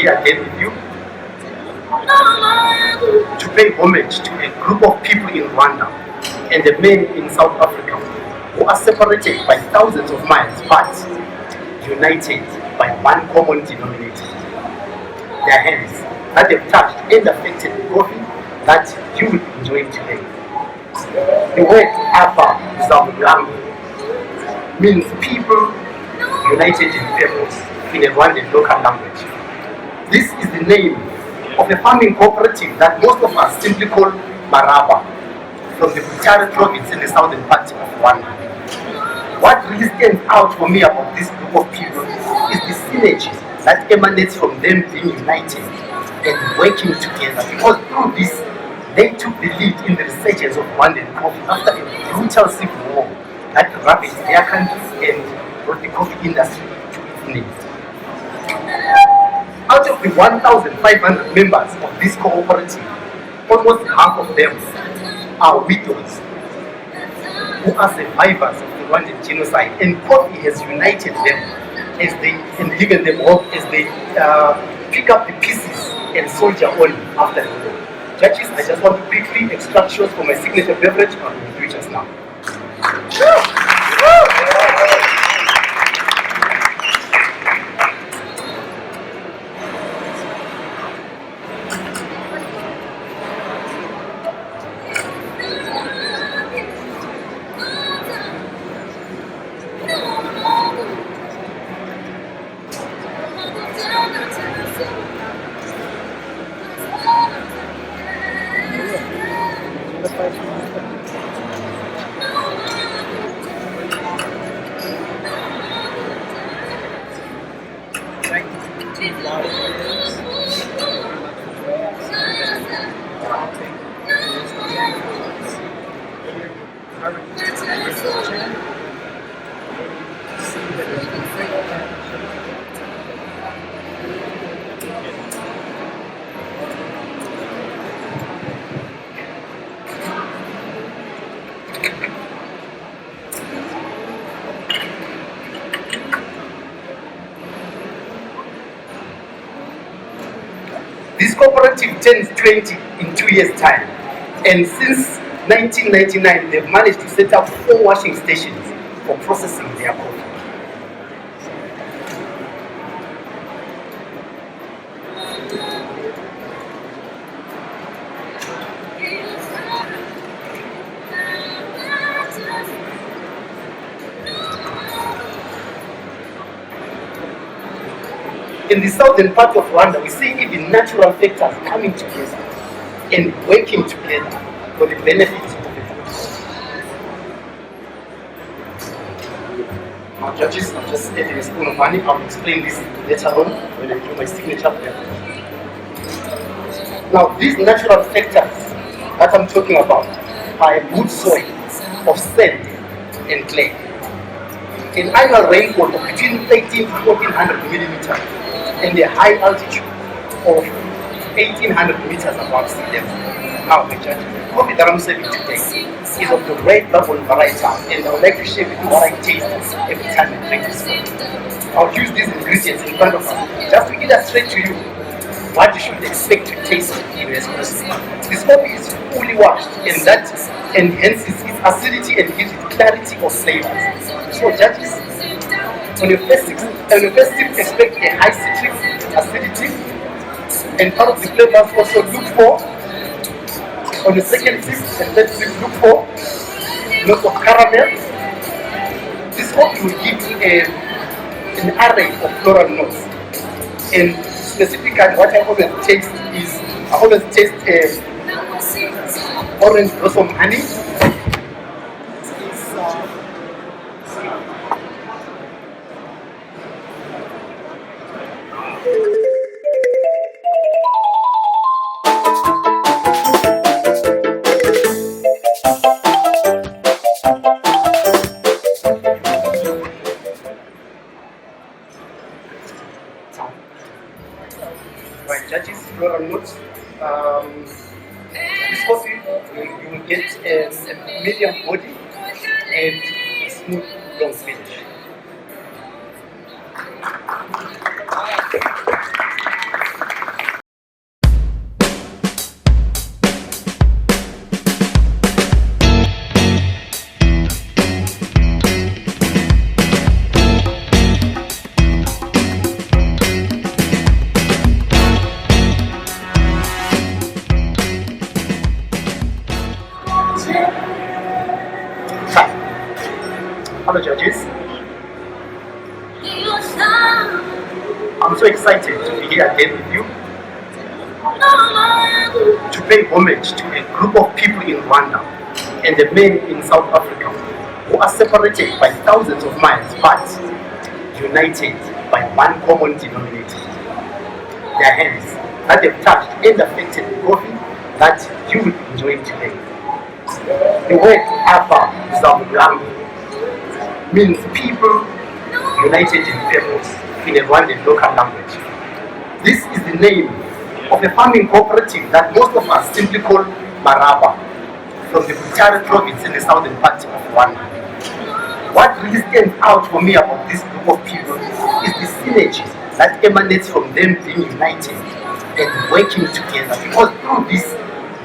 here again with you to pay homage to a group of people in Rwanda and the men in South Africa who are separated by thousands of miles but united by one common denominator: their hands that have touched and affected the coffee that you will enjoy today. The word Apa Zamlangu means people united in purpose in a Rwandan local language. This is the name of a farming cooperative that most of us simply call Maraba, from the Butare province in the southern part of Rwanda. What really stands out for me about this group of people is the synergy that emanates from them being united and working together, because through this they took the lead in the resurgence of Rwandan coffee after a brutal civil war that ravaged their country and brought the coffee industry to its knees. Out of the 1,500 members of this cooperative, almost half of them are widows who are survivors of the Rwandan genocide, and coffee has united them as they and given them hope as they pick up the pieces and soldier on after the war. Judges, I just want to quickly extract shots for my signature beverage and we'll do it just now. This cooperative turns 20 in 2 years' time, and since 1999 they've managed to set up 4 washing stations for processing their coffee. In the southern part of Rwanda, we see even natural factors coming together and working together for the benefits of the people. Now, judges, I'm just adding a spoon of honey. I'll explain this later on when I do my signature beverage. Now, these natural factors that I'm talking about are a good soil of sand and clay, an annual rainfall of between 13 to 1400 millimeters, and a high altitude of 1800 meters above sea level. Now, the judge, the coffee that I'm serving today is of the red bubble variety, and I would like to share with you what I taste every time I drink this coffee. I'll use these ingredients in front of us just to illustrate to you what you should expect to taste in espresso. This coffee is fully washed, and that enhances its acidity and gives it clarity of flavors. So, judges, on your first sip, expect a high citric acidity, and part of the flavors also look for. On the second sip and third sip, look for notes of caramel. This coffee will give an array of floral notes. And specifically, what I always taste is orange blossom honey. Right, judges, floral notes. This coffee, you will get a medium body and a smooth, long finish. to pay homage to a group of people in Rwanda and a man in South Africa who are separated by thousands of miles but united by one common denominator: their hands that have touched and affected the coffee that you will enjoy today. The word Apa Zambulangu means people united in purpose in a Rwandan local language. This is the name of a farming cooperative that most of us simply call Maraba, from the Butare province in the southern part of Rwanda. What really stands out for me about this group of people is the synergy that emanates from them being united and working together, because through this,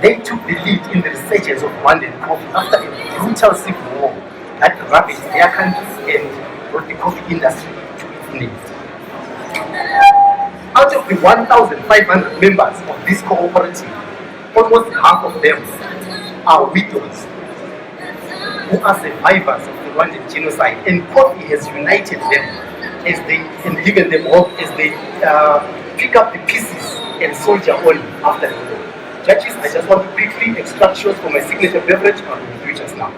they took the lead in the resurgence of Rwandan coffee after a brutal civil war that ravaged their country and brought the coffee industry to its knees. Out of the 1,500 members of this cooperative, almost half of them are widows who are survivors of the Rwandan genocide, and coffee has united them as they and given them hope as they pick up the pieces and soldier on after the war. Judges, I just want to quickly extract shots for my signature beverage, and we'll do it just now.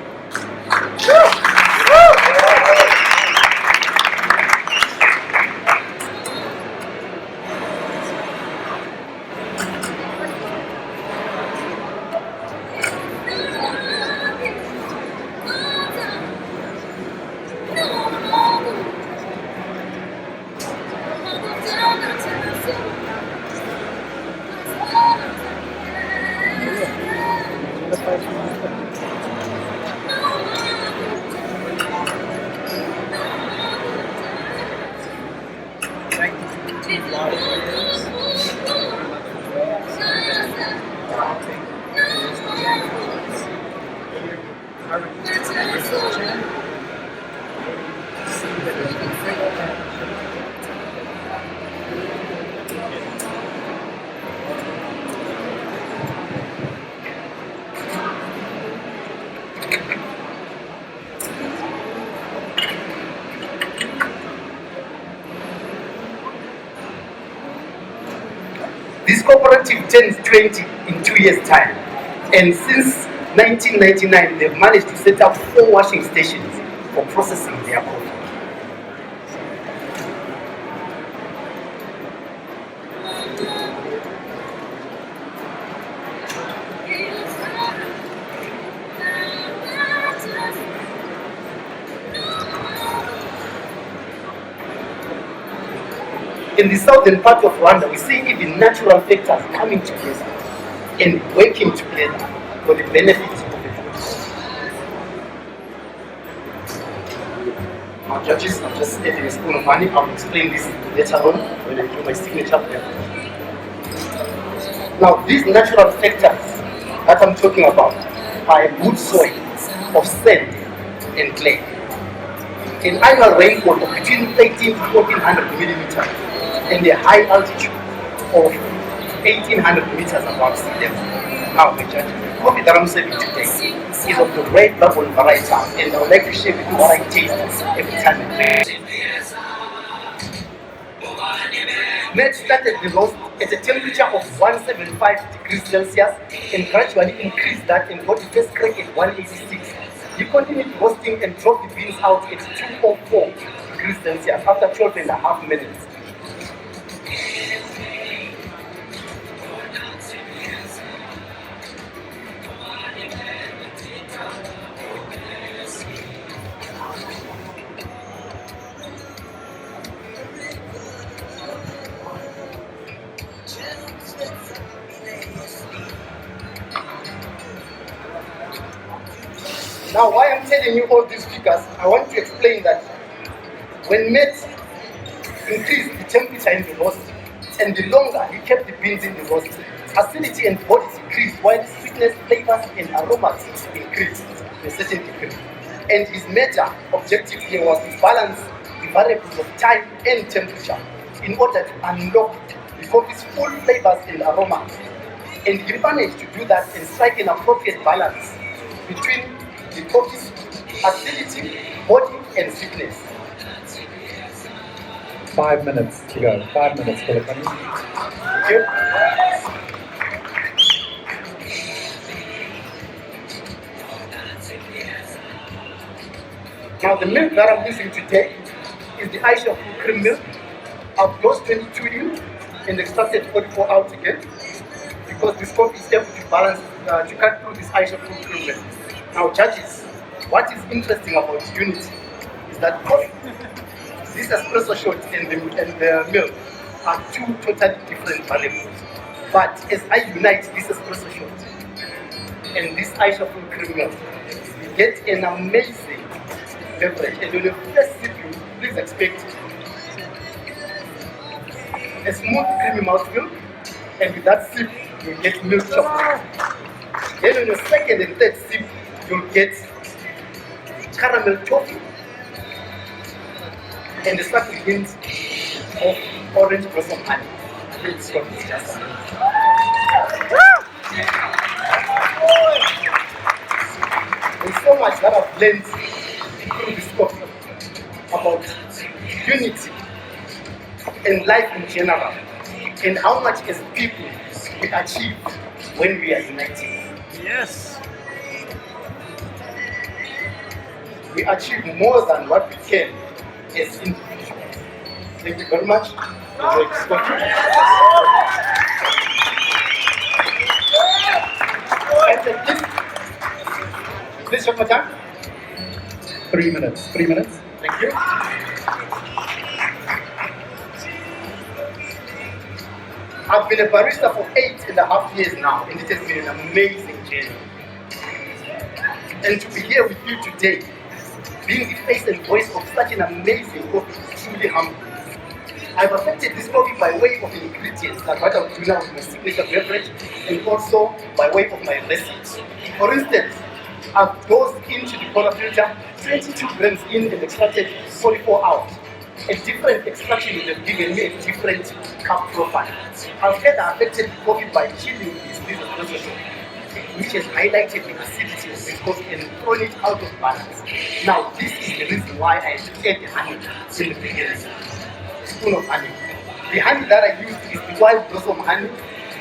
This cooperative turns 20 in 2 years' time, and since 1999 they've managed to set up 4 washing stations for processing their coffee. In the southern part of Rwanda, we see even natural factors coming together and working together for the benefit of the people. Now, judges, I'm just adding a spoon of honey. I'll explain this later on when I do my signature beverage. Now, these natural factors that I'm talking about are a good soil of sand and clay, an annual rainfall of between 13 to 1400 millimeters, and a high altitude of 1800 meters above sea level. Now, the judge, the coffee that I'm serving today is of the red bubble variety, and I would like to share with you what I taste every time I drink. Let's start at the roast at a temperature of 175 degrees Celsius and gradually increase that and go to first crack at 186. You continue roasting and drop the beans out at 204 degrees Celsius after 12 and a half minutes. Now, why I'm telling you all these figures, I want to explain that when Matt increased the temperature in the roast, and the longer he kept the beans in the roast, acidity and bodies increased, while sweetness, flavors, and aromas increased to a certain degree. And his major objective here was to balance the variables of time and temperature in order to unlock the coffee's full flavors and aromas. And he managed to do that and strike an appropriate balance between the coffee's acidity, body, and sweetness. 5 minutes to go. 5 minutes, Khulekani. Thank you. Now the milk that I'm using today is the Aisha full cream milk. I've lost 22 in and extracted 44 out again because this coffee is able to balance, to cut through this Aisha full cream milk. Now judges, what is interesting about Unity is that coffee, this espresso shot and the milk are two totally different variables. But as I unite this espresso shot and this Aisha full cream milk, you get an amazing beverage. And when you first sip, you please expect a smooth creamy mouthfeel, and with that sip, you get milk chocolate. Then on your second and third sip, you'll get caramel toffee and a subtle hint of orange blossom honey. It's just there's so much that I've learned through this coffee about unity and life in general, and how much as people we achieve when we are united. Yes. We achieve more than what we can as individuals. Thank you very much. Enjoy this coffee. Please check my time. 3 minutes. 3 minutes. Thank you. I've been a barista for 8.5 years now, and it has been an amazing journey. And to be here with you today, being the face and voice of such an amazing coffee is truly humbling. I've affected this coffee by way of ingredients, like what I'll do now with my signature beverage, and also by way of my recipes. For instance, I've dosed into the color filter 22 grams in and extracted 44 out. A different extraction would have given me a different cup profile. I've further affected the coffee by chilling this espresso shot, which has highlighted the acidity of the coffee and thrown it out of balance. Now, this is the reason why I had to add the honey in the beginning. Spoon of honey. The honey that I used is the wild blossom honey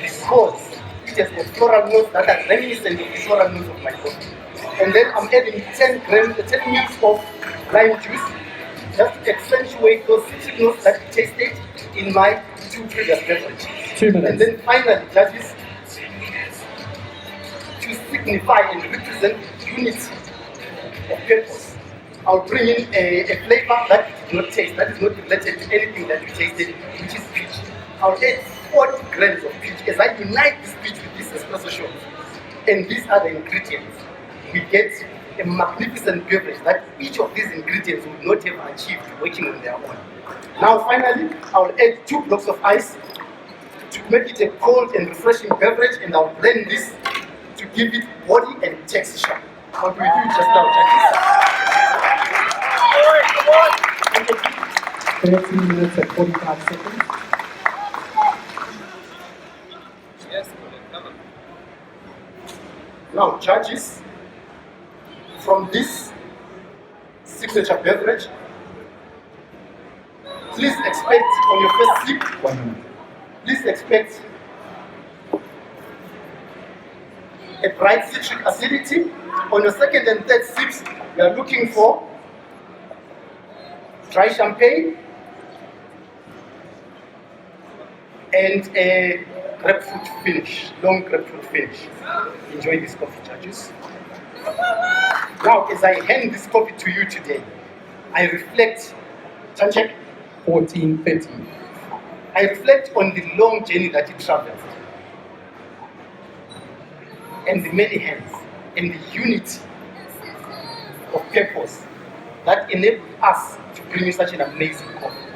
because it has got floral notes that are reminiscent of the floral notes of my coffee. And then I'm adding 10 mils of lime juice just to accentuate those citric notes that we tasted in my two previous beverages. 2 minutes. And then finally, judges, to signify and represent unity of purpose, I'll bring in a flavor that you did not taste, that is not related to anything that you tasted, which is peach. I'll add 40 grams of peach as I unite this peach with this espresso shot. And these are the ingredients. We get a magnificent beverage that each of these ingredients would not have achieved working on their own. Now finally, I'll add 2 blocks of ice to make it a cold and refreshing beverage, and I'll blend this to give it body and texture. What we do just now, judges. 13 minutes and 45 seconds. Yes, come on. Now, judges, from this signature beverage, please expect on your first sip, 1 minute. please expect a bright citric acidity. On your second and third sips, we are looking for dry champagne and a grapefruit finish, long grapefruit finish. Enjoy this coffee, judges. Now, as I hand this coffee to you today, I reflect, Chanchek, 14:30. I reflect on the long journey that it traveled, and the many hands, and the unity of purpose that enabled us to bring you such an amazing coffee,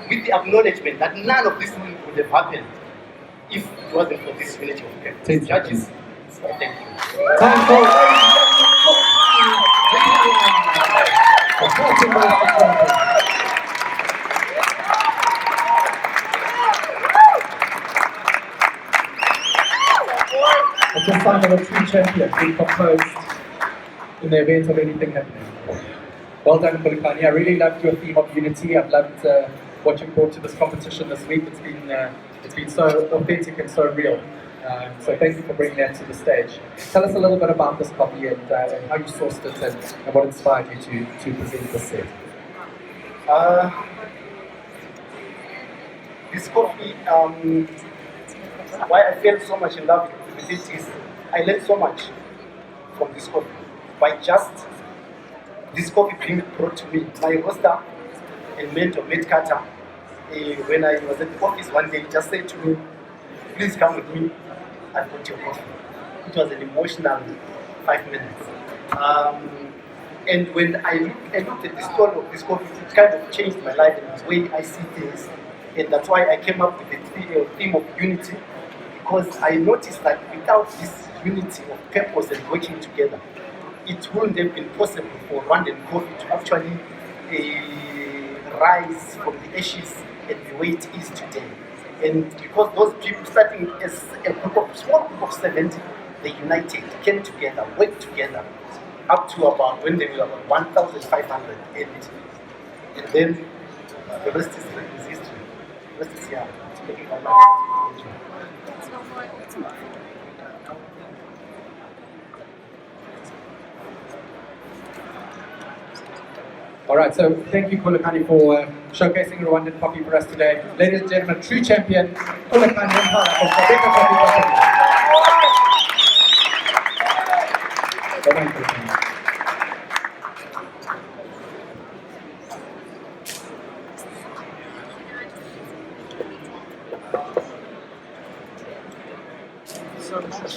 with the acknowledgement that none of this would have happened if it wasn't for this unity of purpose. Thank you. Judges, thank you. Time for It's a sign of a true champion being composed in the event of anything happening. Well done, Khulekani. I really loved your theme of unity. I've loved what you brought to this competition this week. It's been so authentic and so real. So thank you for bringing that to the stage. Tell us a little bit about this coffee and how you sourced it and what inspired you to present this set. This coffee, why I fell so much in love with it is I learned so much from this coffee by just this coffee being brought to me. My roaster and mentor, Matt Carter, when I was at the office one day, he just said to me, please come with me, I've got your coffee. It was an emotional 5 minutes. And when I looked at the story of this coffee, it kind of changed my life and the way I see things. And that's why I came up with the theme of unity, because I noticed that without this unity of purpose and working together, it wouldn't have been possible for Rwandan coffee to actually rise from the ashes and the way it is today. And because those people, starting as a small group of 70, they united, came together, worked together, up to about when they were about 1,500. And then the rest is history. The rest is here. Speaking of life. All right, so thank you, Khulekani, for showcasing Rwandan coffee for us today. Ladies and gentlemen, true champion, Khulekani mpala from Cupocafe Coffee Company. Well done, Khulekani. So much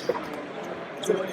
joy